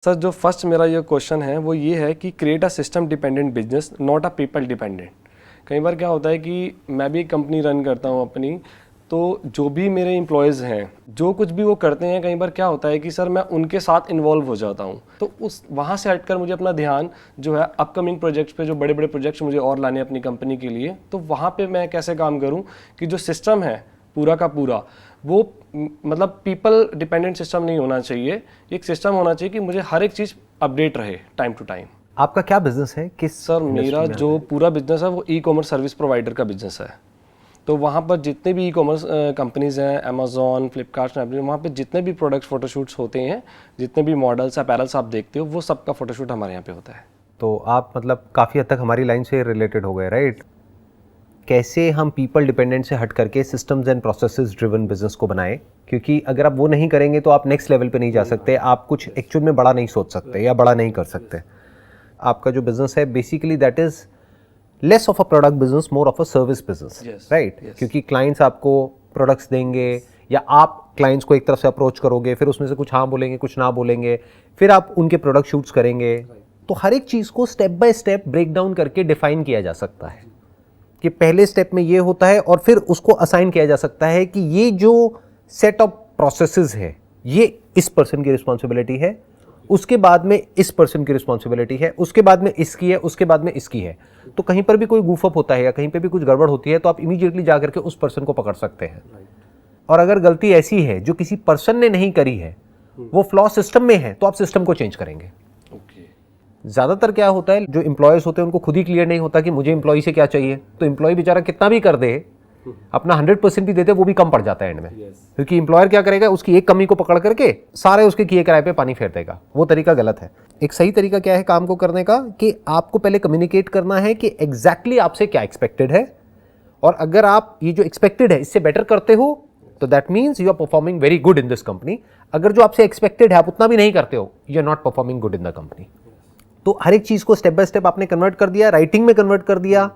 Sir जो first मेरा ये क्वेश्चन है वो ये है कि create a system dependent business not a people dependent. कई बार क्या होता है कि मैं भी एक कंपनी रन करता हूँ अपनी, तो जो भी मेरे एम्प्लॉयज़ हैं जो कुछ भी वो करते हैं, कई बार क्या होता है कि सर मैं उनके साथ इन्वॉल्व हो जाता हूँ। तो उस वहाँ से हटकर मुझे अपना ध्यान जो है अपकमिंग प्रोजेक्ट्स पे, जो बड़े बड़े प्रोजेक्ट्स मुझे और लाने अपनी कंपनी के लिए, तो वहाँ पे मैं कैसे काम करूँ कि जो सिस्टम है पूरा का पूरा वो मतलब पीपल डिपेंडेंट सिस्टम नहीं होना चाहिए। एक सिस्टम होना चाहिए कि मुझे हर एक चीज़ अपडेट रहे टाइम टू टाइम। आपका क्या बिजनेस है? किस सर मेरा जो पूरा बिजनेस है वो ई कॉमर्स सर्विस प्रोवाइडर का बिजनेस है। तो वहाँ पर जितने भी ई कॉमर्स कंपनीज़ हैं, अमेजोन, फ्लिपकार्ट, स्नैपडील, वहाँ पे जितने भी प्रोडक्ट्स फोटोशूट्स होते हैं, जितने भी मॉडल्स अपैरल्स आप देखते हो, वो सबका फोटोशूट हमारे यहाँ पे होता है। तो आप मतलब काफ़ी हद तक हमारी लाइन से रिलेटेड हो गए, राइट? कैसे हम पीपल डिपेंडेंट से हट करके systems and processes driven business को बनाएं, क्योंकि अगर आप वो नहीं करेंगे तो आप नेक्स्ट लेवल पे नहीं जा सकते, आप कुछ एक्चुअल में बड़ा नहीं सोच सकते या बड़ा नहीं कर सकते। आपका जो बिजनेस है basically that is less of a product business, more of a service business, right? क्योंकि क्लाइंट्स आपको प्रोडक्ट्स देंगे या आप क्लाइंट्स को एक तरफ से अप्रोच करोगे, फिर उसमें से कुछ हाँ बोलेंगे, कुछ ना बोलेंगे, फिर आप उनके प्रोडक्ट शूट्स करेंगे। तो हर एक चीज़ को step by step break down करके डिफाइन किया जा सकता है कि पहले स्टेप में ये होता है, और फिर उसको असाइन किया जा सकता है कि ये जो सेट ऑफ प्रोसेसेस है ये इस पर्सन की रिस्पॉन्सिबिलिटी है, उसके बाद में इस पर्सन की रिस्पॉन्सिबिलिटी है, उसके बाद में इसकी है, उसके बाद में इसकी है। तो कहीं पर भी कोई गूफअप होता है या कहीं पर भी कुछ गड़बड़ होती है तो आप इमीडिएटली जा करके उस पर्सन को पकड़ सकते हैं। और अगर गलती ऐसी है जो किसी पर्सन ने नहीं करी है, वो फ्लॉ सिस्टम में है, तो आप सिस्टम को चेंज करेंगे। ज़्यादातर क्या होता है, जो एम्प्लॉयज़ होते हैं उनको खुद ही क्लियर नहीं होता कि मुझे एम्प्लॉय से क्या चाहिए, तो एम्प्लॉय बेचारा कितना भी कर दे, अपना 100% भी देते, वो भी कम पड़ जाता है एंड में। क्योंकि एम्प्लॉयर क्या करेगा, उसकी एक कमी को पकड़ करके सारे उसके किए किराए पे पानी फेर देगा। वो तरीका गलत है। एक सही तरीका क्या है काम को करने का, कि आपको पहले कम्युनिकेट करना है कि एग्जैक्टली आपसे क्या एक्सपेक्टेड है, और अगर आप ये जो एक्सपेक्टेड है इससे बेटर करते हो तो that means you are performing very good in this company. अगर जो आपसे एक्सपेक्टेड है आप उतना भी नहीं करते हो, you are not performing good in the company. तो हर एक चीज को स्टेप बाय स्टेप आपने कन्वर्ट कर दिया, राइटिंग में कन्वर्ट कर दिया।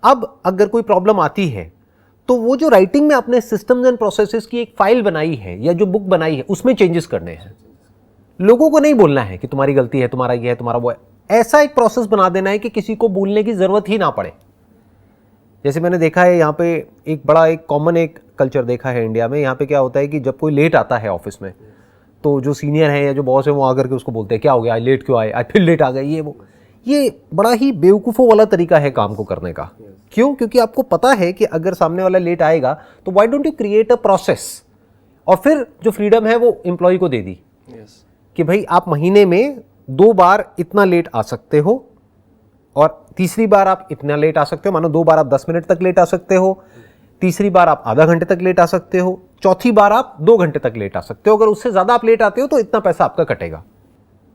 अब अगर कोई प्रॉब्लम आती है तो वो जो राइटिंग में आपने सिस्टम्स एंड प्रोसेसेस की एक फाइल बनाई है या जो बुक बनाई है उसमें चेंजेस करने हैं। लोगों को नहीं बोलना है कि तुम्हारी गलती है, तुम्हारा ये है, तुम्हारा वो है। ऐसा एक प्रोसेस बना देना है कि किसी को बोलने की जरूरत ही ना पड़े। जैसे मैंने देखा है यहाँ पे एक बड़ा एक कॉमन एक कल्चर देखा है इंडिया में। यहाँ पे क्या होता है कि जब कोई लेट आता है ऑफिस में, तो जो सीनियर है या जो बॉस है वो आकर के उसको बोलते हैं क्या हो गया, आज लेट क्यों आए, आज फिर लेट आ गए, ये वो। ये बड़ा ही बेवकूफ़ों वाला तरीका है काम को करने का। क्यों? क्योंकि आपको पता है कि अगर सामने वाला लेट आएगा तो why don't you create a process, और फिर जो फ्रीडम है वो एम्प्लॉय को दे दी कि भाई आप महीने में 2 बार इतना लेट आ सकते हो, और तीसरी बार आप इतना लेट आ सकते हो। मानो 2 बार आप 10 मिनट तक लेट आ सकते हो, तीसरी बार आप आधा घंटे तक लेट आ सकते हो, चौथी बार आप 2 घंटे तक लेट आ सकते हो। अगर उससे ज़्यादा आप लेट आते हो तो इतना पैसा आपका कटेगा,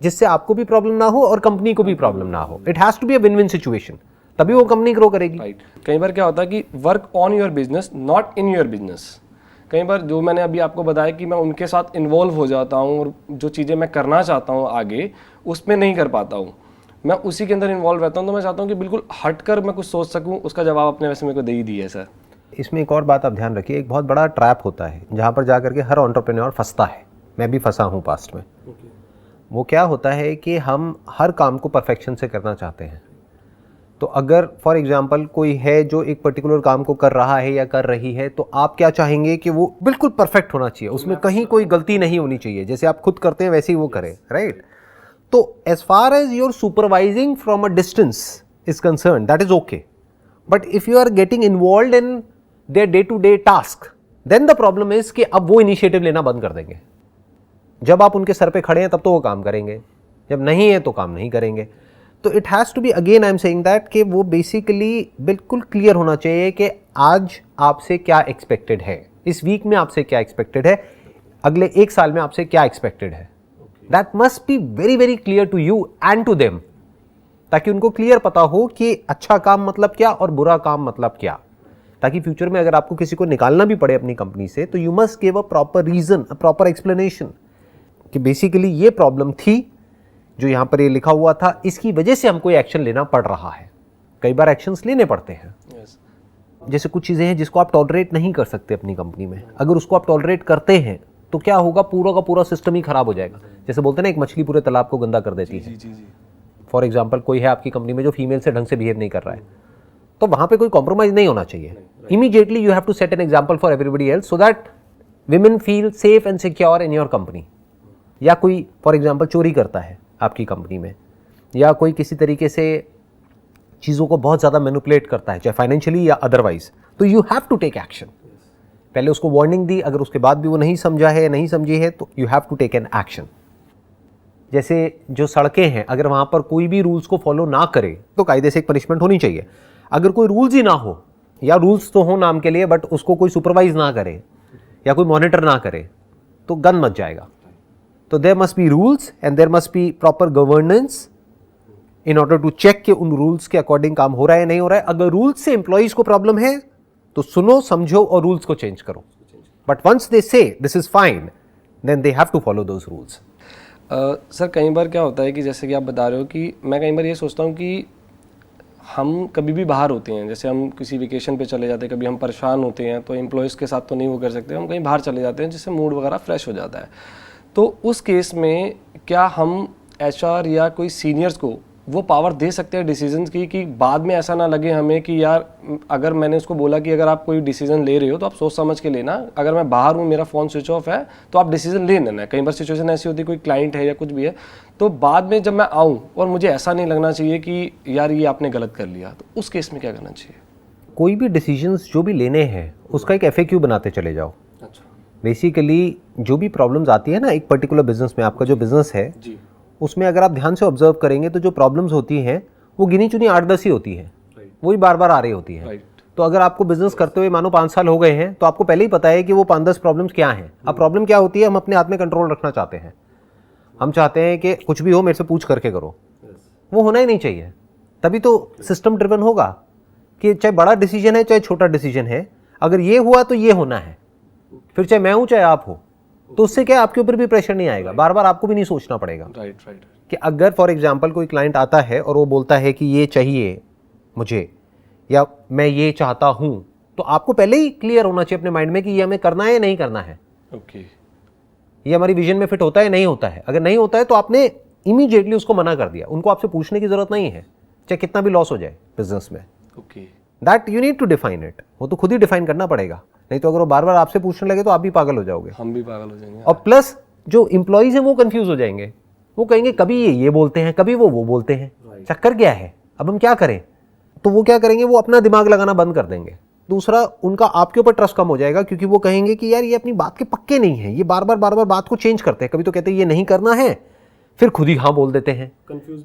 जिससे आपको भी प्रॉब्लम ना हो और कंपनी को भी प्रॉब्लम ना हो। It has to be a win win situation, तभी वो कंपनी ग्रो करेगी। राइट। कई बार क्या होता है कि work on your business not in your business. कई बार जो मैंने अभी आपको बताया कि मैं उनके साथ इन्वॉल्व हो जाता हूँ और जो चीज़ें मैं करना चाहता हूँ आगे उसमें नहीं कर पाता हूँ, मैं उसी के अंदर इन्वॉल्व रहता हूँ। तो मैं चाहता हूँ कि बिल्कुल हट कर मैं कुछ सोच सकूँ। उसका जवाब अपने वैसे मेरे को दे ही दिया है सर। इसमें एक और बात आप ध्यान रखिए, एक बहुत बड़ा ट्रैप होता है जहाँ पर जा करके हर एंटरप्रेन्योर फंसता है। मैं भी फंसा हूँ पास्ट में। वो क्या होता है कि हम हर काम को परफेक्शन से करना चाहते हैं। तो अगर फॉर एग्जांपल कोई है जो एक पर्टिकुलर काम को कर रहा है या कर रही है, तो आप क्या चाहेंगे कि वो बिल्कुल परफेक्ट होना चाहिए, उसमें कहीं कोई गलती नहीं होनी चाहिए। जैसे आप खुद करते हैं वैसे ही वो करे, राइट? तो as far as your supervising from a distance is concern, that is okay. But if you are getting involve in their day to day task, then the problem is कि अब वो इनिशिएटिव लेना बंद कर देंगे। जब आप उनके सर पे खड़े हैं तब तो वो काम करेंगे, जब नहीं है तो काम नहीं करेंगे। तो it has to be, again I am saying that, कि वो बेसिकली बिल्कुल क्लियर होना चाहिए कि आज आपसे क्या एक्सपेक्टेड है, इस वीक में आपसे क्या एक्सपेक्टेड है, अगले 1 साल में आपसे क्या एक्सपेक्टेड है। That must be very very clear to you and to them, ताकि उनको क्लियर पता हो कि अच्छा काम मतलब क्या और बुरा काम मतलब क्या। ताकि फ्यूचर में अगर आपको किसी को निकालना भी पड़े अपनी कंपनी से, तो you must give a proper reason, a proper explanation कि बेसिकली ये प्रॉब्लम थी जो यहाँ पर ये लिखा हुआ था, इसकी वजह से हमको ये एक्शन लेना पड़ रहा है। कई बार एक्शंस लेने पड़ते हैं। जैसे कुछ चीज़ें हैं जिसको आप टॉलरेट नहीं कर सकते अपनी कंपनी में, अगर उसको आप टॉलरेट करते हैं तो क्या होगा, पूरा का पूरा सिस्टम ही खराब हो जाएगा। जैसे बोलते हैं ना, एक मछली पूरे तालाब को गंदा कर देती है। फॉर एग्जाम्पल, कोई है आपकी कंपनी में जो फीमेल से ढंग से बिहेव नहीं कर रहा है, तो वहां पे कोई कॉम्प्रोमाइज नहीं होना चाहिए। Immediately you have to set an example for everybody else so that women feel safe and secure in your company. या कोई फॉर एग्जाम्पल चोरी करता है आपकी कंपनी में, या कोई किसी तरीके से चीज़ों को बहुत ज़्यादा मैनिपुलेट करता है, चाहे फाइनेंशियली या अदरवाइज, तो you have to take action. पहले उसको वार्निंग दी, अगर उसके बाद भी वो नहीं समझा है, नहीं समझी है, तो you have to take an action. जैसे जो सड़कें हैं, अगर वहाँ पर कोई भी रूल्स को फॉलो ना करे तो कायदे से एक पनिशमेंट होनी चाहिए। अगर कोई रूल्स ही ना हो, या रूल्स तो हो नाम के लिए बट उसको कोई सुपरवाइज ना करे या कोई मॉनिटर ना करे, तो गन मच जाएगा। तो there must be rules and there must be proper governance in order to check कि उन रूल्स के अकॉर्डिंग काम हो रहा है नहीं हो रहा है। अगर रूल्स से एम्प्लॉइज को प्रॉब्लम है तो सुनो, समझो और रूल्स को चेंज करो। But once they say this is fine, then they have to follow those rules. Sir कई बार क्या होता है कि जैसे कि आप बता रहे हो कि मैं कई बार ये सोचता हूँ कि हम कभी भी बाहर होते हैं, जैसे हम किसी वेकेशन पे चले जाते हैं, कभी हम परेशान होते हैं तो एम्प्लॉयज़ के साथ तो नहीं वो कर सकते, हम कहीं बाहर चले जाते हैं जिससे मूड वगैरह फ्रेश हो जाता है। तो उस केस में क्या हम एचआर या कोई सीनियर्स को वो पावर दे सकते हैं डिसीजंस की, कि बाद में ऐसा ना लगे हमें कि यार अगर मैंने उसको बोला कि अगर आप कोई डिसीजन ले रहे हो तो आप सोच समझ के लेना, अगर मैं बाहर हूँ, मेरा फ़ोन स्विच ऑफ है, तो आप डिसीजन ले लेना। कई बार सिचुएशन ऐसी होती है, कोई क्लाइंट है या कुछ भी है, तो बाद में जब मैं आऊँ और मुझे ऐसा नहीं लगना चाहिए कि यार ये आपने गलत कर लिया, तो उस केस में क्या करना चाहिए? कोई भी डिसीजंस जो भी लेने हैं उसका एक FAQ बनाते चले जाओ। अच्छा, बेसिकली जो भी प्रॉब्लम्स आती है ना एक पर्टिकुलर बिजनेस में, आपका जो बिजनेस है जी, उसमें अगर आप ध्यान से ऑब्जर्व करेंगे तो जो प्रॉब्लम्स होती हैं वो गिनी चुनी 8-10 ही होती है, वही बार बार आ रही होती है। तो अगर आपको बिजनेस करते हुए मानो 5 साल हो गए हैं तो आपको पहले ही पता है कि वो 5-10 प्रॉब्लम्स क्या हैं। अब प्रॉब्लम क्या होती है, हम अपने हाथ में कंट्रोल रखना चाहते हैं। हम चाहते हैं कि कुछ भी हो मेरे से पूछ करके करो, वो होना ही नहीं चाहिए। तभी तो सिस्टम ड्रिवन होगा कि चाहे बड़ा डिसीजन है चाहे छोटा डिसीजन है, अगर ये हुआ तो ये होना है, फिर चाहे मैं हूँ चाहे आप हो, तो उससे क्या आपके ऊपर भी प्रेशर नहीं आएगा, बार बार आपको भी नहीं सोचना पड़ेगा। राइट। कि अगर फॉर एग्जांपल कोई क्लाइंट आता है और वो बोलता है कि ये चाहिए मुझे या मैं ये चाहता हूँ, तो आपको पहले ही क्लियर होना चाहिए अपने माइंड में कि ये हमें करना है या नहीं करना है, ओके, ये हमारी विजन में फिट होता है नहीं होता है। अगर नहीं होता है तो आपने इमीडिएटली उसको मना कर दिया, उनको आपसे पूछने की जरूरत नहीं है, चाहे कितना भी लॉस हो जाए बिजनेस में। Okay, that you need to define it, वो तो खुद ही डिफाइन करना पड़ेगा, नहीं तो अगर वो बार बार आपसे पूछने लगे तो आप भी पागल हो जाओगे, हम भी पागल हो जाएंगे। और प्लस जो इंप्लॉइज हैं वो कंफ्यूज हो जाएंगे, वो कहेंगे कभी ये बोलते हैं कभी वो बोलते हैं, चक्कर क्या है, अब हम क्या करें। तो वो क्या करेंगे, वो अपना दिमाग लगाना बंद कर देंगे। दूसरा, उनका आपके ऊपर ट्रस्ट कम हो जाएगा क्योंकि वो कहेंगे कि यार ये अपनी बात के पक्के नहीं है, ये बार बार बात को चेंज करते हैं, कभी तो कहते हैं ये नहीं करना है, फिर खुद ही हाँ बोल देते हैं।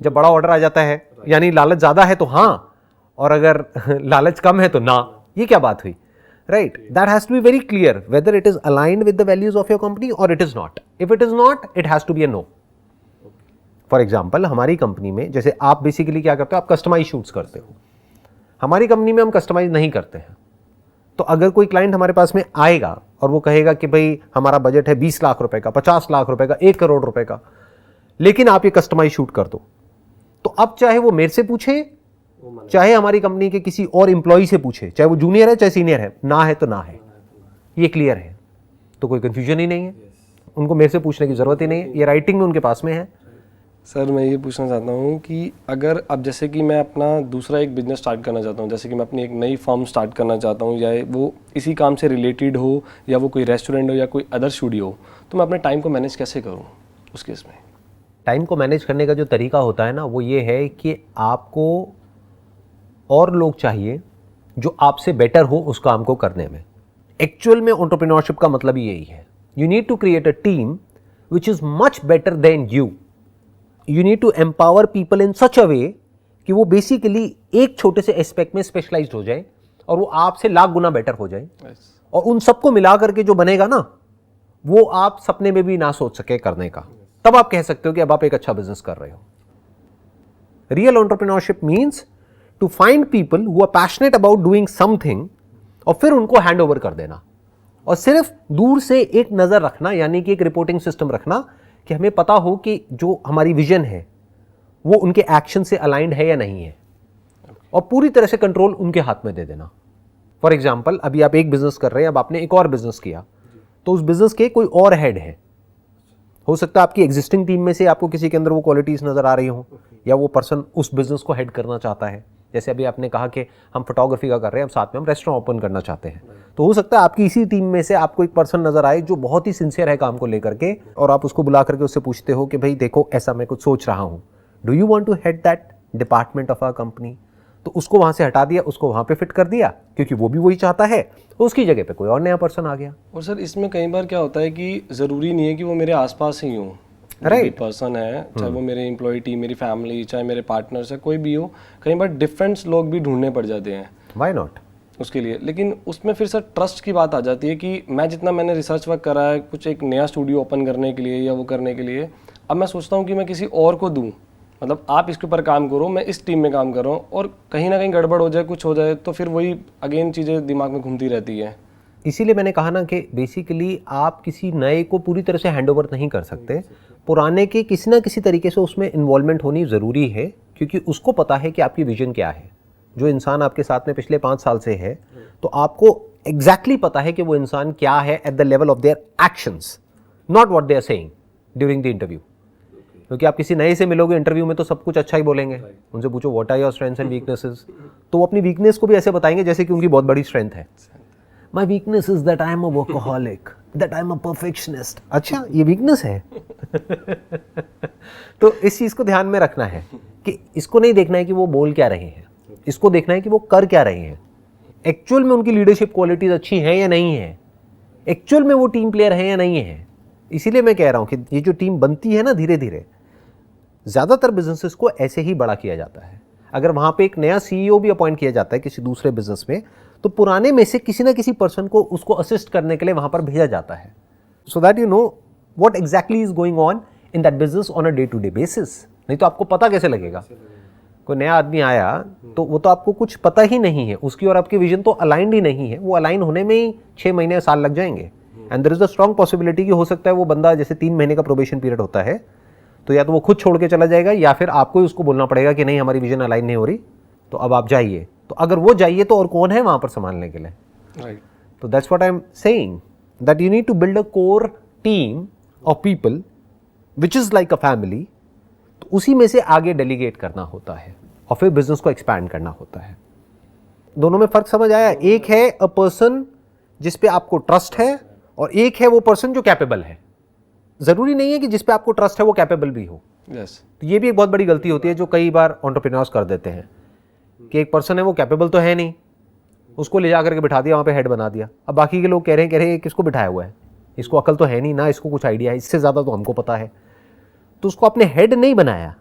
जब बड़ा ऑर्डर आ जाता है, यानी लालच ज्यादा है तो हाँ, और अगर लालच कम है तो ना, ये क्या बात हुई, right? That has to be very clear whether it is aligned with the values of your company or it is not. If it is not, it has to be a no. For example, हमारी company में जैसे आप basically क्या करते हो, आप customise shoots करते हो, हमारी कंपनी में हम कस्टमाइज नहीं करते हैं। तो अगर कोई क्लाइंट हमारे पास में आएगा और वो कहेगा कि भाई हमारा बजट है 20 लाख रुपए का, 50 लाख रुपए का, 1 करोड़ रुपए का, लेकिन आप ये कस्टमाइज शूट कर दो, तो अब चाहे वो मेरे से पूछे, चाहे हमारी कंपनी के किसी और एम्प्लॉय से पूछे, चाहे वो जूनियर है चाहे सीनियर है, ना है तो ना है, ये क्लियर है, तो कोई कंफ्यूजन ही नहीं है, उनको मेरे से पूछने की जरूरत ही नहीं है, ये राइटिंग में उनके पास में है। सर मैं ये पूछना चाहता हूँ कि अगर अब जैसे कि मैं अपना दूसरा एक बिजनेस स्टार्ट करना चाहता हूँ, जैसे कि मैं अपनी एक नई फर्म स्टार्ट करना चाहता हूँ, या वो इसी काम से रिलेटेड हो या वो कोई रेस्टोरेंट हो या कोई अदर स्टूडियो हो, तो मैं अपने टाइम को मैनेज कैसे करूँ उस केस में? टाइम को मैनेज करने का जो तरीका होता है ना, वो ये है कि आपको और लोग चाहिए जो आपसे बेटर हो उस काम को करने में। एक्चुअल में एंटरप्रेन्योरशिप का मतलब ही यही है। You need to create a team which is much better than you. You need to empower people in such a way कि वो बेसिकली एक छोटे से एस्पेक्ट में स्पेशलाइज्ड हो जाए और वो आपसे लाख गुना बेटर हो जाए, और उन सबको मिला करके जो बनेगा ना, वो आप सपने में भी ना सोच सके करने का, तब आप कह सकते हो कि अब आप एक अच्छा बिजनेस कर रहे हो। Real entrepreneurship means to find people who are passionate about doing something और फिर उनको हैंड ओवर कर देना, और सिर्फ दूर से एक नजर रखना, यानी कि एक रिपोर्टिंग सिस्टम रखना कि हमें पता हो कि जो हमारी विजन है वो उनके एक्शन से अलाइंड है या नहीं है, और पूरी तरह से कंट्रोल उनके हाथ में दे देना। फॉर एग्जाम्पल, अभी आप एक बिजनेस कर रहे हैं, अब आपने एक और बिजनेस किया, तो उस बिजनेस के कोई और हेड है। हो सकता है आपकी एग्जिस्टिंग टीम में से आपको किसी के अंदर वो क्वालिटीज़ नज़र आ रही हों, या वो पर्सन उस बिज़नेस को हेड करना चाहता है। जैसे अभी आपने कहा कि हम फोटोग्राफी का कर रहे हैं, हम साथ में हम रेस्टोरेंट ओपन करना चाहते हैं, तो हो सकता है आपकी इसी टीम में से आपको एक पर्सन नज़र आए जो बहुत ही सिंसियर है काम को लेकर के, और आप उसको बुला करके उससे पूछते हो कि भाई देखो ऐसा मैं कुछ सोच रहा हूँ, do you want to head that department of our company. तो उसको वहाँ से हटा दिया, उसको वहाँ पे फिट कर दिया, क्योंकि वो भी वही चाहता है, तो उसकी जगह पे कोई और नया पर्सन आ गया। और सर इसमें कई बार क्या होता है कि ज़रूरी नहीं है कि वो मेरे आसपास ही हो, Right. पर्सन है, चाहे वो मेरे एम्प्लॉय टीम, मेरी फैमिली, चाहे मेरे पार्टनर्स है, कोई भी हो, कई बार डिफरेंट लोग भी ढूंढने पड़ जाते हैं व्हाई नॉट उसके लिए। लेकिन उसमें फिर सर ट्रस्ट की बात आ जाती है कि मैंने रिसर्च वर्क करा है कुछ एक नया स्टूडियो ओपन करने के लिए या वो करने के लिए, अब मैं सोचता हूँ कि मैं किसी और को दूँ, मतलब आप इसके ऊपर काम करो, मैं इस टीम में काम कर रहा हूँ, और कहीं ना कहीं गड़बड़ हो जाए, कुछ हो जाए, तो फिर वही अगेन चीज़ें दिमाग में घूमती रहती है। इसीलिए मैंने कहा ना कि बेसिकली आप किसी नए को पूरी तरह से हैंडओवर नहीं कर सकते, पुराने के किसी ना किसी तरीके से उसमें इन्वॉल्वमेंट होनी ज़रूरी है, क्योंकि उसको पता है कि आपकी विजन क्या है। जो इंसान आपके साथ में पिछले 5 साल से है, तो आपको एग्जैक्टली पता है कि वो इंसान क्या है at the level of their actions, not what they are saying during the interview. क्योंकि आप किसी नए से मिलोगे इंटरव्यू में तो सब कुछ अच्छा ही बोलेंगे, उनसे पूछो what are your strengths and weaknesses, तो वो अपनी वीकनेस को भी ऐसे बताएंगे जैसे कि उनकी बहुत बड़ी स्ट्रेंथ है। My weakness is that I am a workaholic, that I am a perfectionist. अच्छा, ये वीकनेस है। तो इस चीज़ को ध्यान में रखना है कि इसको नहीं देखना है कि वो बोल क्या रहे हैं, इसको देखना है कि वो कर क्या रहे हैं, एक्चुअल में उनकी लीडरशिप क्वालिटीज अच्छी हैं या नहीं है, एक्चुअल में वो टीम प्लेयर हैं या नहीं है। इसीलिए मैं कह रहा हूँ कि ये जो टीम बनती है ना धीरे धीरे, ज़्यादातर बिजनेसेस को ऐसे ही बड़ा किया जाता है। अगर वहाँ पे एक नया सीईओ भी अपॉइंट किया जाता है किसी दूसरे बिजनेस में, तो पुराने में से किसी ना किसी पर्सन को उसको असिस्ट करने के लिए वहाँ पर भेजा जाता है, so that you know what exactly is going on in that business on a day to day basis. नहीं तो आपको पता कैसे लगेगा? कोई नया आदमी आया तो वो तो आपको कुछ पता ही नहीं है, उसकी और आपकी विजन तो अलाइंड ही नहीं है, वो अलाइन होने में ही 6 महीने साल लग जाएंगे। And there is a strong possibility कि हो सकता है वो बंदा, जैसे 3 महीने का प्रोबेशन पीरियड होता है, तो या तो वो खुद छोड़ के चला जाएगा या फिर आपको ही उसको बोलना पड़ेगा कि नहीं हमारी विजन अलाइन नहीं हो रही, तो अब आप जाइए। तो अगर वो जाइए तो और कौन है वहाँ पर संभालने के लिए? राइट। तो that's what I am saying, that you need to build a core team of people which is like a family. तो उसी में से आगे डेलीगेट करना होता है और फिर बिजनेस को एक्सपैंड करना होता है। दोनों में फ़र्क समझ आया? एक है अ पर्सन जिस पे आपको ट्रस्ट है, और एक है वो पर्सन जो कैपेबल है। ज़रूरी नहीं है कि जिस पे आपको ट्रस्ट है वो कैपेबल भी हो। यस। तो ये भी एक बहुत बड़ी गलती होती है जो कई बार एंटरप्रेन्योर्स कर देते हैं कि एक पर्सन है वो कैपेबल तो है नहीं, उसको ले जा करके बिठा दिया वहाँ पे, हेड बना दिया। अब बाकी के लोग कह रहे हैं किसको बिठाया हुआ है, इसको अकल तो है नहीं ना, इसको कुछ आइडिया है, इससे ज़्यादा तो हमको पता है। तो उसको आपने हेड नहीं बनाया,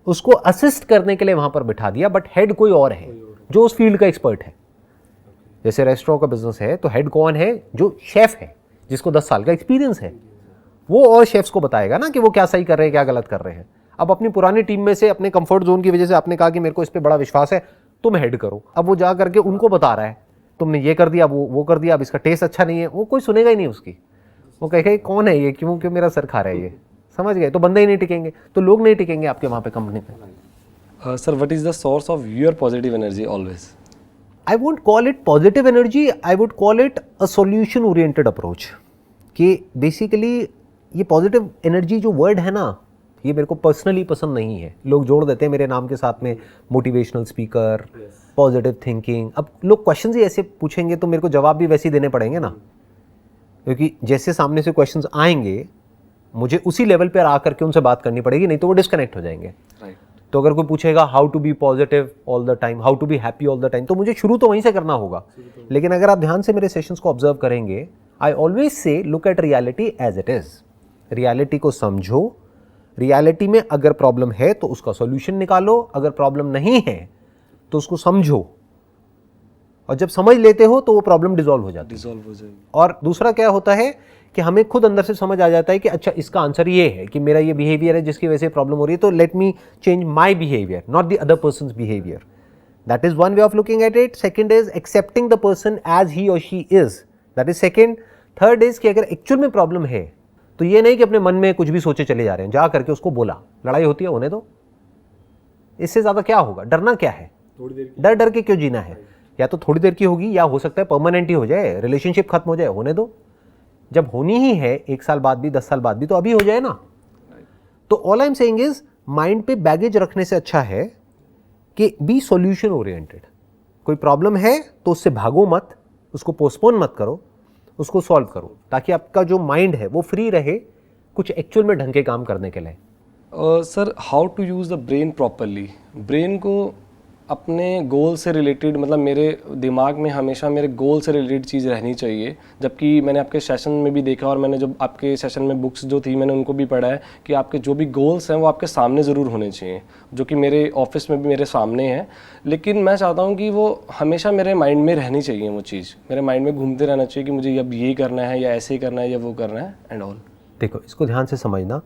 उसको असिस्ट करने के लिए वहाँ पर बिठा दिया, बट हेड कोई और है जो उस फील्ड का एक्सपर्ट है। जैसे रेस्टोरेंट का बिजनेस है तो हेड कौन है? जो शेफ़ है, जिसको 10 साल का एक्सपीरियंस है, वो और शेफ्स को बताएगा ना कि वो क्या सही कर रहे हैं, क्या गलत कर रहे हैं। अब अपनी पुरानी टीम में से अपने कंफर्ट जोन की वजह से आपने कहा कि मेरे को इस पे बड़ा विश्वास है, तुम हेड करो। अब वो जा करके उनको बता रहा है तुमने ये कर दिया, वो कर दिया, अब इसका टेस्ट अच्छा नहीं है, वो कोई सुनेगा ही नहीं उसकी। वो कहेगा कौन है ये, क्यों क्यों मेरा सर खा रहा है ये, समझ गए? तो बंदे ही नहीं टिकेंगे, तो लोग नहीं टिकेंगे आपके वहाँ पे कंपनी पे। Sir what is the source of your positive energy always? I won't call it positive energy, I would call it a solution oriented approach. कि बेसिकली ये पॉजिटिव एनर्जी जो वर्ड है ना, ये मेरे को पर्सनली पसंद नहीं है। लोग जोड़ देते हैं मेरे नाम के साथ में मोटिवेशनल स्पीकर, पॉजिटिव थिंकिंग। अब लोग क्वेश्चंस ही ऐसे पूछेंगे तो मेरे को जवाब भी वैसे ही देने पड़ेंगे ना, क्योंकि जैसे सामने से क्वेश्चंस आएंगे मुझे उसी लेवल पर आकर के उनसे बात करनी पड़ेगी, नहीं तो वो डिस्कनेक्ट हो जाएंगे। राइट। तो अगर कोई पूछेगा how to be positive all the time, how to be happy all the time, तो मुझे शुरू तो वहीं से करना होगा। लेकिन अगर आप ध्यान से मेरे सेशंस को ऑब्जर्व करेंगे, I always say look at reality as it is. Reality को समझो, रियलिटी में अगर प्रॉब्लम है तो उसका सॉल्यूशन निकालो, अगर प्रॉब्लम नहीं है तो उसको समझो, और जब समझ लेते हो तो वो प्रॉब्लम डिसॉल्व हो जाती है। और दूसरा क्या होता है कि हमें खुद अंदर से समझ आ जाता है कि अच्छा इसका आंसर ये है कि मेरा ये बिहेवियर है जिसकी वजह से प्रॉब्लम हो रही है, तो let me change my behaviour, not the other person's behaviour. That is one way of looking at it. Second is accepting the person as he और she is, that is second. Third is कि अगर actual में problem है तो ये नहीं कि अपने मन में कुछ भी सोचे चले जा रहे हैं, जा करके उसको बोला, लड़ाई होती है होने दो, इससे ज्यादा क्या होगा? डरना क्या है? डर डर के क्यों जीना है? या तो थोड़ी देर की होगी या हो सकता है परमानेंट ही हो जाए, रिलेशनशिप खत्म हो जाए, होने दो। जब होनी ही है 1 साल बाद भी 10 साल बाद भी, तो अभी हो जाए ना। तो all I am saying is mind पे बैगेज रखने से अच्छा है कि बी सॉल्यूशन ओरिएंटेड। कोई प्रॉब्लम है तो उससे भागो मत, उसको पोस्टपोन मत करो, उसको सॉल्व करो, ताकि आपका जो माइंड है वो फ्री रहे कुछ एक्चुअल में ढंग के काम करने के लिए। Sir, how to use the brain properly? Brain को अपने गोल से रिलेटेड, मतलब मेरे दिमाग में हमेशा मेरे गोल से रिलेटेड चीज़ रहनी चाहिए। जबकि मैंने आपके सेशन में भी देखा और मैंने जब आपके सेशन में बुक्स जो थी मैंने उनको भी पढ़ा है कि आपके जो भी गोल्स हैं वो आपके सामने ज़रूर होने चाहिए, जो कि मेरे ऑफिस में भी मेरे सामने हैं। लेकिन मैं चाहता हूँ कि वो हमेशा मेरे माइंड में रहनी चाहिए, वो चीज़ मेरे माइंड में घूमते रहना चाहिए कि मुझे अब ये करना है या ऐसे करना है या वो करना है एंड ऑल। देखो, इसको ध्यान से समझना।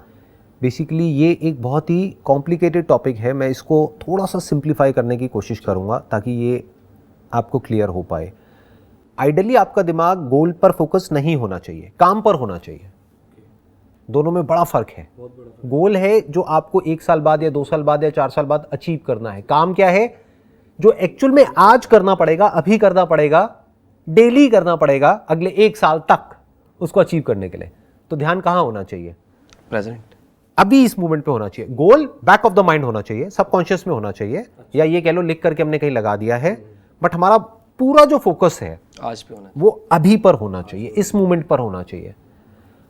बेसिकली ये एक बहुत ही कॉम्प्लिकेटेड टॉपिक है। मैं इसको थोड़ा सा सिंप्लीफाई करने की कोशिश करूँगा ताकि ये आपको क्लियर हो पाए। आइडियली आपका दिमाग गोल पर फोकस नहीं होना चाहिए, काम पर होना चाहिए। दोनों में बड़ा फ़र्क है। गोल है जो आपको 1 साल बाद या 2 साल बाद या 4 साल बाद अचीव करना है। काम क्या है? जो एक्चुअल में आज करना पड़ेगा, अभी करना पड़ेगा, डेली करना पड़ेगा अगले 1 साल तक उसको अचीव करने के लिए। तो ध्यान कहाँ होना चाहिए? प्रेजेंट, अभी इस मोमेंट पे होना चाहिए। गोल बैक ऑफ द माइंड होना चाहिए, सबकॉन्शियस में होना चाहिए, या ये कह लो लिख करके हमने कहीं लगा दिया है, बट हमारा पूरा जो फोकस है आज पे होना वो अभी पर होना चाहिए, इस मोमेंट पर होना चाहिए।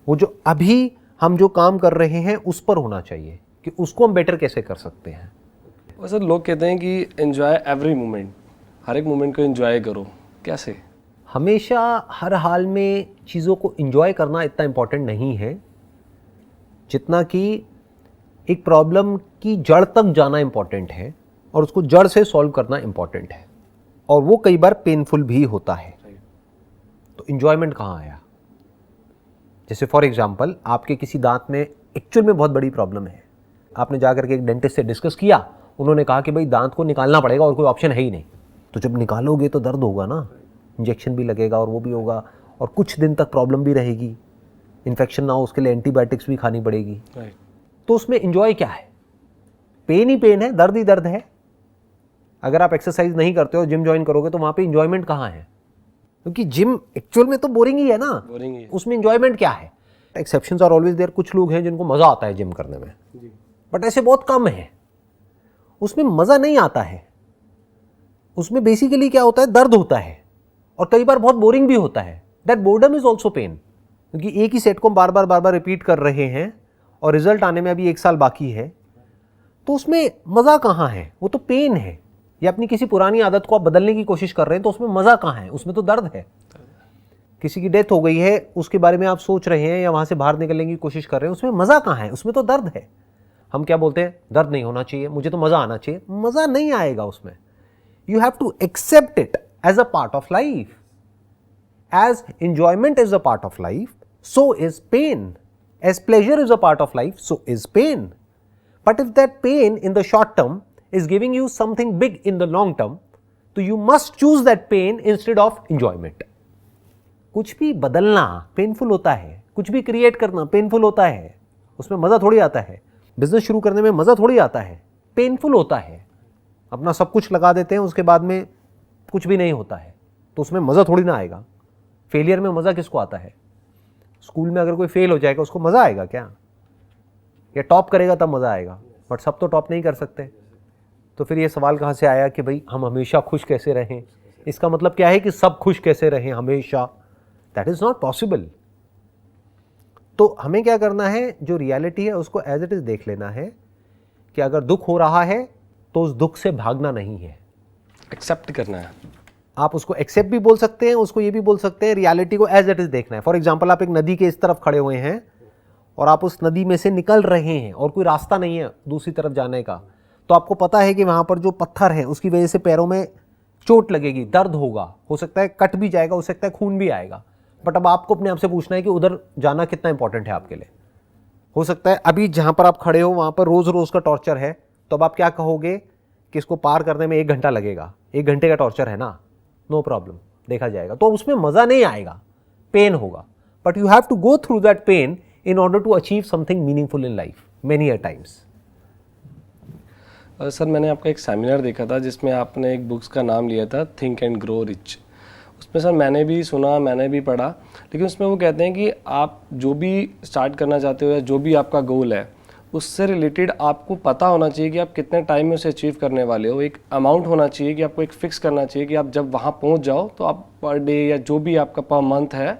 वो जो अभी हम जो काम कर रहे हैं उस पर होना चाहिए कि उसको हम बेटर कैसे कर सकते हैं। चाहिए। सर, लोग कहते हैं कि एंजॉय एवरी मोमेंट, हर एक मोमेंट को एंजॉय करो, कैसे? हमेशा हर हाल में चीज़ों को एंजॉय करना इतना इम्पोर्टेंट नहीं है जितना कि एक प्रॉब्लम की जड़ तक जाना इम्पोर्टेंट है और उसको जड़ से सॉल्व करना इम्पोर्टेंट है, और वो कई बार पेनफुल भी होता है। तो एंजॉयमेंट कहाँ आया? जैसे फॉर एग्जांपल आपके किसी दांत में एक्चुअल में बहुत बड़ी प्रॉब्लम है, आपने जाकर के एक डेंटिस्ट से डिस्कस किया, उन्होंने कहा कि भाई दांत को निकालना पड़ेगा और कोई ऑप्शन है ही नहीं। तो जब निकालोगे तो दर्द होगा ना, इंजेक्शन भी लगेगा और वो भी होगा, और कुछ दिन तक प्रॉब्लम भी रहेगी, इन्फेक्शन ना हो उसके लिए एंटीबायोटिक्स भी खानी पड़ेगी। तो उसमें एंजॉय क्या है? पेन ही पेन है, दर्द ही दर्द है। अगर आप एक्सरसाइज नहीं करते हो, जिम ज्वाइन करोगे, तो वहाँ पे एंजॉयमेंट कहाँ है? क्योंकि जिम एक्चुअल में तो बोरिंग ही है ना, बोरिंग ही है। उसमें एंजॉयमेंट क्या है? Exceptions are always there. कुछ लोग हैं जिनको मज़ा आता है जिम करने में, बट ऐसे बहुत कम है। उसमें मज़ा नहीं आता है। उसमें बेसिकली क्या होता है? दर्द होता है, और कई बार बहुत बोरिंग भी होता है। That boredom is also pain, क्योंकि एक ही सेट को हम बार बार रिपीट कर रहे हैं और रिजल्ट आने में अभी 1 साल बाकी है। तो उसमें मज़ा कहाँ है? वो तो पेन है। या अपनी किसी पुरानी आदत को आप बदलने की कोशिश कर रहे हैं, तो उसमें मज़ा कहाँ है? उसमें तो दर्द है। किसी की डेथ हो गई है, उसके बारे में आप सोच रहे हैं या वहाँ से बाहर निकलने की कोशिश कर रहे हैं, उसमें मज़ा कहाँ है? उसमें तो दर्द है। हम क्या बोलते हैं? दर्द नहीं होना चाहिए, मुझे तो मज़ा आना चाहिए। मज़ा नहीं आएगा उसमें। You have to accept it as a part of life. As enjoyment is a part of life, so is pain. As pleasure is a part of life, so is pain. But if that pain in the short term is giving you something big in the long term, so you must choose that pain instead of enjoyment. कुछ भी बदलना painful होता है, कुछ भी create करना painful होता है, उसमें मज़ा थोड़ी आता है। बिजनेस शुरू करने में मज़ा थोड़ी आता है, पेनफुल होता है। अपना सब कुछ लगा देते हैं, उसके बाद में कुछ भी नहीं होता है, तो उसमें मज़ा थोड़ी ना आएगा। फेलियर में मज़ा किसको आता है? स्कूल में अगर कोई फेल हो जाएगा उसको मज़ा आएगा क्या? या टॉप करेगा तब मज़ा आएगा, बट सब तो टॉप नहीं कर सकते। तो फिर ये सवाल कहाँ से आया कि भाई हम हमेशा खुश कैसे रहें? इसका मतलब क्या है कि सब खुश कैसे रहें हमेशा? That is not possible. तो हमें क्या करना है? जो रियलिटी है उसको एज इट इज़ देख लेना है कि अगर दुख हो रहा है तो उस दुख से भागना नहीं है, एक्सेप्ट करना है। आप उसको एक्सेप्ट भी बोल सकते हैं, उसको ये भी बोल सकते हैं, रियलिटी को एज इट इज देखना है। फॉर एग्जाम्पल आप एक नदी के इस तरफ खड़े हुए हैं और आप उस नदी में से निकल रहे हैं और कोई रास्ता नहीं है दूसरी तरफ जाने का, तो आपको पता है कि वहाँ पर जो पत्थर है उसकी वजह से पैरों में चोट लगेगी, दर्द होगा, हो सकता है कट भी जाएगा, हो सकता है खून भी आएगा। बट अब आपको अपने आप से पूछना है कि उधर जाना कितना इंपॉर्टेंट है आपके लिए। हो सकता है अभी जहाँ पर आप खड़े हो वहाँ पर रोज़ रोज़ का टॉर्चर है, तो अब आप क्या कहोगे कि इसको पार करने में 1 घंटा लगेगा, 1 घंटे का टॉर्चर है ना, नो प्रॉब्लम, देखा जाएगा। तो उसमें मज़ा नहीं आएगा, पेन होगा, but you have to go through that pain in order to achieve something meaningful in life many a times. Sir, मैंने आपका एक सेमिनार देखा था जिसमें आपने एक बुक्स का नाम लिया था थिंक एंड ग्रो रिच। उसमें सर मैंने भी सुना, मैंने भी पढ़ा, लेकिन उसमें वो कहते हैं कि आप जो भी स्टार्ट करना चाहते हो या जो भी आपका गोल है उससे रिलेटेड आपको पता होना चाहिए कि आप कितने टाइम में उसे अचीव करने वाले हो। एक अमाउंट होना चाहिए कि आपको एक फिक्स करना चाहिए कि आप जब वहाँ पहुँच जाओ तो आप पर डे या जो भी आपका पर मंथ है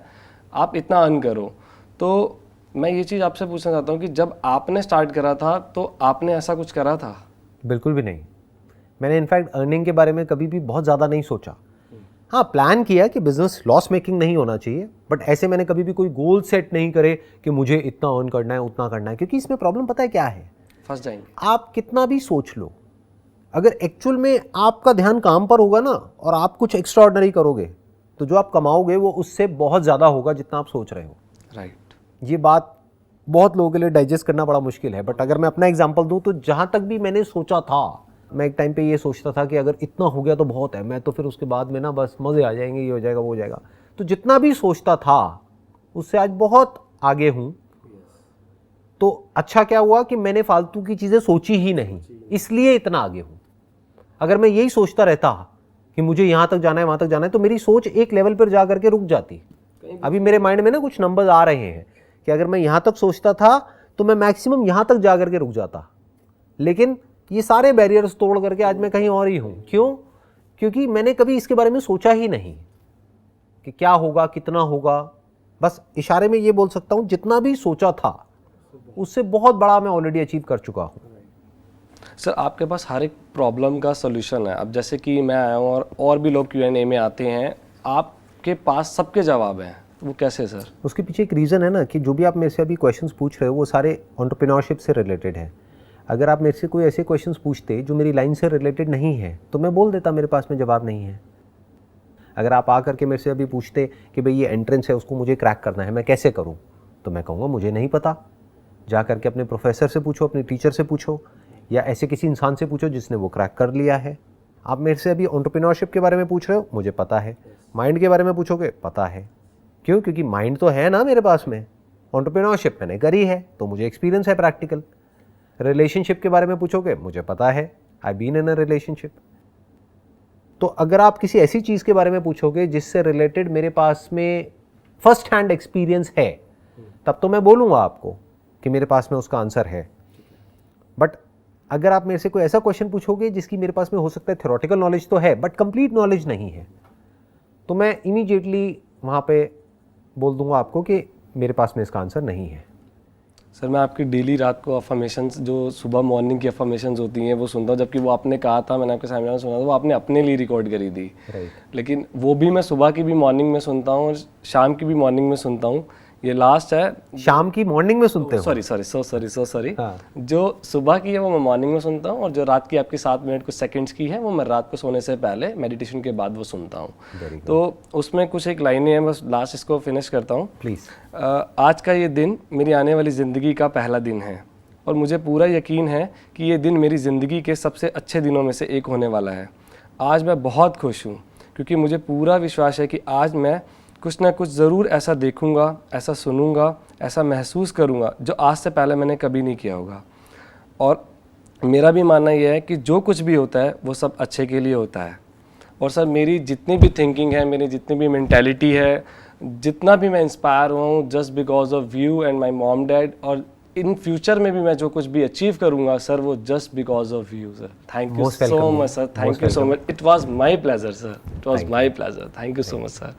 आप इतना अर्न करो। तो मैं ये चीज़ आपसे पूछना चाहता हूँ कि जब आपने स्टार्ट करा था तो आपने ऐसा कुछ करा था? बिल्कुल भी नहीं। मैंने इनफैक्ट अर्निंग के बारे में कभी भी बहुत ज़्यादा नहीं सोचा। हाँ, प्लान किया कि बिजनेस लॉस मेकिंग नहीं होना चाहिए, बट ऐसे मैंने कभी भी कोई गोल सेट नहीं करे कि मुझे इतना अर्न करना है, उतना करना है, क्योंकि इसमें प्रॉब्लम पता है क्या है? फंस जाएंगे। आप कितना भी सोच लो, अगर एक्चुअल में आपका ध्यान काम पर होगा ना और आप कुछ एक्स्ट्रा ऑर्डिनरी करोगे तो जो आप कमाओगे वो उससे बहुत ज़्यादा होगा जितना आप सोच रहे हो। राइट। ये बात बहुत लोगों के लिए डाइजेस्ट करना बड़ा मुश्किल है, बट अगर मैं अपना एग्जांपल दूं तो जहां तक भी मैंने सोचा था, मैं एक टाइम पे ये सोचता था कि अगर इतना हो गया तो बहुत है, मैं तो फिर उसके बाद में ना बस मज़े आ जाएंगे, ये हो जाएगा वो हो जाएगा। तो जितना भी सोचता था उससे आज बहुत आगे हूँ। तो अच्छा क्या हुआ कि मैंने फालतू की चीज़ें सोची ही नहीं, इसलिए इतना आगे हूँ। अगर मैं यही सोचता रहता कि मुझे यहाँ तक जाना है, वहाँ तक जाना है, तो मेरी सोच एक लेवल पर जा करके रुक जाती। अभी मेरे माइंड में ना कुछ नंबर्स आ रहे हैं कि अगर मैं यहाँ तक सोचता था तो मैं मैक्सिमम यहाँ तक जा करके रुक जाता, लेकिन ये सारे बैरियर्स तोड़ करके आज मैं कहीं और ही हूँ। क्यों? क्योंकि मैंने कभी इसके बारे में सोचा ही नहीं कि क्या होगा, कितना होगा। बस इशारे में ये बोल सकता हूँ जितना भी सोचा था उससे बहुत बड़ा मैं ऑलरेडी अचीव कर चुका हूँ। सर आपके पास हर एक प्रॉब्लम का सोल्यूशन है। अब जैसे कि मैं आया हूँ और भी लोग Q&A में आते हैं, आपके पास सबके जवाब हैं, वो कैसे सर? उसके पीछे एक रीज़न है ना कि जो भी आप मेरे से अभी क्वेश्चंस पूछ रहे हो वो सारे एंटरप्रेन्योरशिप से रिलेटेड है। अगर आप मेरे से कोई ऐसे क्वेश्चंस पूछते जो मेरी लाइन से रिलेटेड नहीं है तो मैं बोल देता मेरे पास में जवाब नहीं है। अगर आप आ करके मेरे से अभी पूछते कि भाई ये एंट्रेंस है उसको मुझे क्रैक करना है, मैं कैसे करूँ, तो मैं कहूँगा मुझे नहीं पता। जा करके अपने प्रोफेसर से पूछो, अपने टीचर से पूछो, या ऐसे किसी इंसान से पूछो जिसने वो क्रैक कर लिया है। आप मेरे से अभी एंटरप्रेन्योरशिप के बारे में पूछ रहे हो, मुझे पता है। माइंड के बारे में पूछोगे, पता है। क्यों? क्योंकि माइंड तो है ना मेरे पास में, एंटरप्रेन्योरशिप मैंने करी है तो मुझे एक्सपीरियंस है प्रैक्टिकल। रिलेशनशिप के बारे में पूछोगे, मुझे पता है, I been in a relationship. तो अगर आप किसी ऐसी चीज़ के बारे में पूछोगे जिससे रिलेटेड मेरे पास में फर्स्ट हैंड एक्सपीरियंस है, तब तो मैं बोलूँगा आपको कि मेरे पास में उसका आंसर है। बट अगर आप मेरे से कोई ऐसा क्वेश्चन पूछोगे जिसकी मेरे पास में हो सकता है थ्योरेटिकल नॉलेज तो है बट कंप्लीट नॉलेज नहीं है, तो मैं इमीडिएटली वहाँ पे बोल दूंगा आपको कि मेरे पास में इसका आंसर नहीं है। सर मैं आपकी डेली रात को अफर्मेशंस, जो सुबह मॉर्निंग की अफर्मेशंस होती हैं, वो सुनता हूँ, जबकि वो आपने कहा था, मैंने आपके सामने सुना था, वो आपने अपने लिए रिकॉर्ड करी थी। लेकिन वो भी मैं सुबह की भी मॉर्निंग में सुनता हूँ और शाम की भी मॉर्निंग में सुनता हूँ। ये लास्ट है, शाम की मॉर्निंग में सुनते हो? सॉरी। जो सुबह की है वो मैं मॉर्निंग में सुनता हूँ, और जो रात की आपकी 7 मिनट कुछ सेकंड्स की है वो मैं रात को सोने से पहले मेडिटेशन के बाद वो सुनता हूँ। तो उसमें कुछ एक लाइनें हैं, बस लास्ट इसको फिनिश करता हूँ। प्लीज़। आज का ये दिन मेरी आने वाली ज़िंदगी का पहला दिन है और मुझे पूरा यकीन है कि ये दिन मेरी ज़िंदगी के सबसे अच्छे दिनों में से एक होने वाला है। आज मैं बहुत खुश हूँ क्योंकि मुझे पूरा विश्वास है कि आज मैं कुछ ना कुछ ज़रूर ऐसा देखूंगा, ऐसा सुनूंगा, ऐसा महसूस करूंगा जो आज से पहले मैंने कभी नहीं किया होगा। और मेरा भी मानना यह है कि जो कुछ भी होता है वो सब अच्छे के लिए होता है। और सर मेरी जितनी भी थिंकिंग है, मेरी जितनी भी मेंटालिटी है, जितना भी मैं इंस्पायर हुआ हूँ just because of you and my mom dad, और इन फ्यूचर में भी मैं जो कुछ भी अचीव करूंगा सर वो just because of you sir. Thank you so much sir, thank you so much. It was my pleasure sir, it was my pleasure. Thank you so much sir.